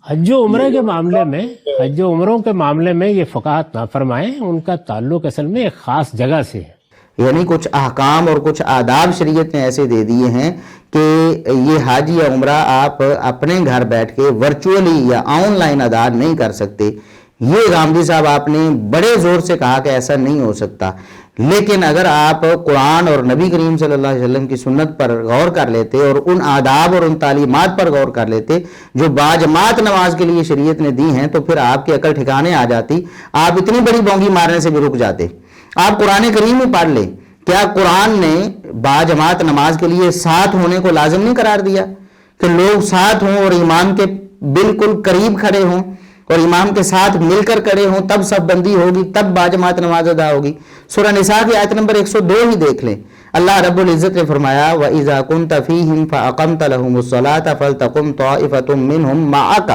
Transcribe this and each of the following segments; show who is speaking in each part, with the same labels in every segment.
Speaker 1: حج و عمرہ کے معاملے میں حج و عمروں کے معاملے میں یہ فقاہت نہ فرمائیں، ان کا تعلق اصل میں ایک خاص جگہ سے ہے.
Speaker 2: یعنی کچھ احکام اور کچھ آداب شریعت نے ایسے دے دیے ہیں کہ یہ حج یا عمرہ آپ اپنے گھر بیٹھ کے ورچولی یا آن لائن ادا نہیں کر سکتے. یہ غامدی صاحب آپ نے بڑے زور سے کہا کہ ایسا نہیں ہو سکتا، لیکن اگر آپ قرآن اور نبی کریم صلی اللہ علیہ وسلم کی سنت پر غور کر لیتے اور ان آداب اور ان تعلیمات پر غور کر لیتے جو باجماعت نماز کے لیے شریعت نے دی ہیں، تو پھر آپ کی عقل ٹھکانے آ جاتی، آپ اتنی بڑی بونگی مارنے سے بھی رک جاتے. آپ قرآن کریم میں پڑھ لیں، کیا قرآن نے باجماعت نماز کے لیے ساتھ ہونے کو لازم نہیں قرار دیا کہ لوگ ساتھ ہوں اور امام کے بالکل قریب کھڑے ہوں اور امام کے ساتھ مل کر کھڑے ہوں، تب صف بندی ہوگی، تب باجماعت نماز ادا ہوگی. سورہ نساء کی آیت نمبر 102 ہی دیکھ لیں. اللہ رب العزت نے فرمایا وَإِذَا كُنْتَ فِيهِمْ فَأَقَمْتَ لَهُمُ الصَّلَاةَ فَلْتَقُمْ طَائِفَةٌ مِّنْهُمْ مَعَكَ.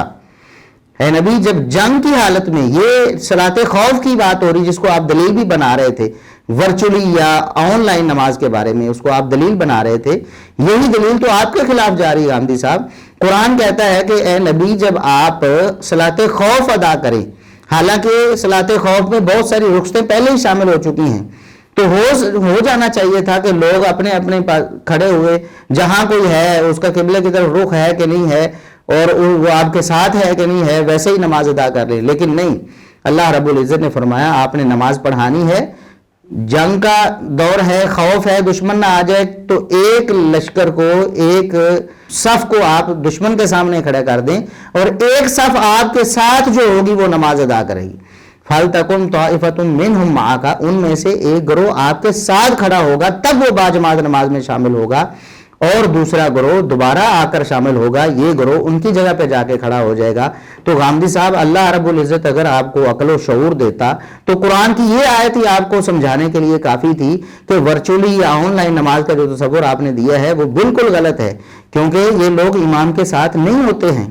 Speaker 2: اے نبی، جب جنگ کی حالت میں، یہ صلاۃ خوف کی بات ہو رہی جس کو آپ دلیل بھی بنا رہے تھے ورچولی یا آن لائن نماز کے بارے میں، اس کو آپ دلیل بنا رہے تھے، یہی دلیل تو آپ کے خلاف جا رہی ہے غامدی صاحب. قرآن کہتا ہے کہ اے نبی، جب آپ صلاۃ خوف ادا کریں، حالانکہ صلاۃ خوف میں بہت ساری رخصتیں پہلے ہی شامل ہو چکی ہیں، تو ہو جانا چاہیے تھا کہ لوگ اپنے اپنے کھڑے ہوئے، جہاں کوئی ہے اس کا قبلے کی طرف رخ ہے کہ نہیں ہے اور وہ آپ کے ساتھ ہے کہ نہیں ہے، ویسے ہی نماز ادا کر لیں. لیکن نہیں، اللہ رب العزت نے فرمایا آپ نے نماز پڑھانی ہے. جنگ کا دور ہے، خوف ہے دشمن نہ آ جائے، تو ایک لشکر کو، ایک صف کو آپ دشمن کے سامنے کھڑا کر دیں اور ایک صف آپ کے ساتھ جو ہوگی وہ نماز ادا کرے گی. فَلْتَقُمْ طَائِفَةٌ مِّنْهُمْ مَعَكَ، ان میں سے ایک گروہ آپ کے ساتھ کھڑا ہوگا، تب وہ باجماعت نماز میں شامل ہوگا، اور دوسرا گروہ دوبارہ آ کر شامل ہوگا، یہ گروہ ان کی جگہ پہ جا کے کھڑا ہو جائے گا. تو غامدی صاحب، اللہ رب العزت اگر آپ کو عقل و شعور دیتا تو قرآن کی یہ آیت ہی آپ کو سمجھانے کے لیے کافی تھی کہ ورچولی یا آن لائن نماز کا جو تصور آپ نے دیا ہے وہ بالکل غلط ہے، کیونکہ یہ لوگ امام کے ساتھ نہیں ہوتے ہیں.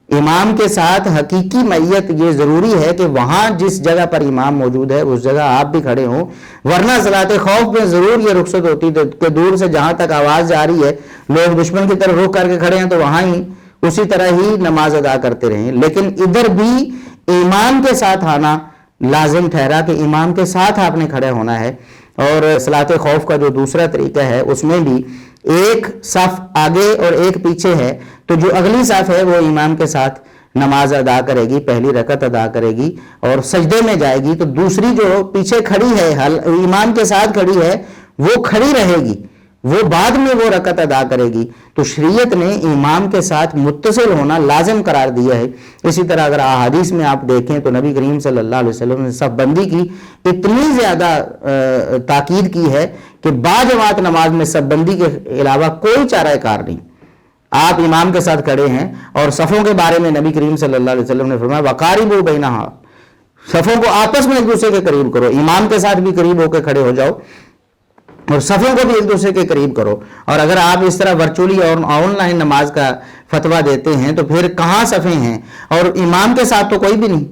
Speaker 2: امام کے ساتھ حقیقی معیت یہ ضروری ہے کہ وہاں جس جگہ پر امام موجود ہے اس جگہ آپ بھی کھڑے ہوں، ورنہ صلاۃ خوف میں ضرور یہ رخصت ہوتی کہ دور سے جہاں تک آواز جا رہی ہے لوگ دشمن کی طرف رخ کر کے کھڑے ہیں تو وہاں ہی اسی طرح ہی نماز ادا کرتے رہیں. لیکن ادھر بھی امام کے ساتھ آنا لازم ٹھہرا کہ امام کے ساتھ آپ نے کھڑے ہونا ہے. اور صلاۃ خوف کا جو دوسرا طریقہ ہے اس میں بھی ایک صف آگے اور ایک پیچھے ہے، تو جو اگلی صف ہے وہ امام کے ساتھ نماز ادا کرے گی، پہلی رکعت ادا کرے گی اور سجدے میں جائے گی، تو دوسری جو پیچھے کھڑی ہے امام کے ساتھ کھڑی ہے وہ کھڑی رہے گی، وہ بعد میں وہ رکعت ادا کرے گی. تو شریعت نے امام کے ساتھ متصل ہونا لازم قرار دیا ہے. اسی طرح اگر احادیث میں آپ دیکھیں تو نبی کریم صلی اللہ علیہ وسلم نے صف بندی کی اتنی زیادہ تاکید کی ہے کہ باجماعت نماز میں صف بندی کے علاوہ کوئی چارہ کار نہیں. آپ امام کے ساتھ کھڑے ہیں اور صفوں کے بارے میں نبی کریم صلی اللہ علیہ وسلم نے فرمایا وَقَارِبُوا بَيْنَهَا، صفوں کو آپس میں ایک دوسرے کے قریب کرو، امام کے ساتھ بھی قریب ہو کے کھڑے ہو جاؤ اور صفوں کو بھی ایک دوسرے کے قریب کرو. اور اگر آپ اس طرح ورچولی اور آن لائن نماز کا فتویٰ دیتے ہیں تو پھر کہاں صفیں ہیں؟ اور امام کے ساتھ تو کوئی بھی نہیں،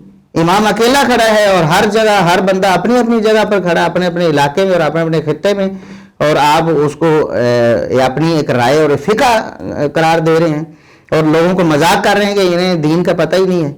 Speaker 2: امام اکیلا کھڑا ہے اور ہر جگہ ہر بندہ اپنی اپنی جگہ پر کھڑا، اپنے اپنے علاقے میں اور اپنے اپنے خطے میں، اور آپ اس کو اپنی ایک رائے اور فقہ قرار دے رہے ہیں اور لوگوں کو مذاق کر رہے ہیں کہ انہیں دین کا پتہ ہی نہیں ہے.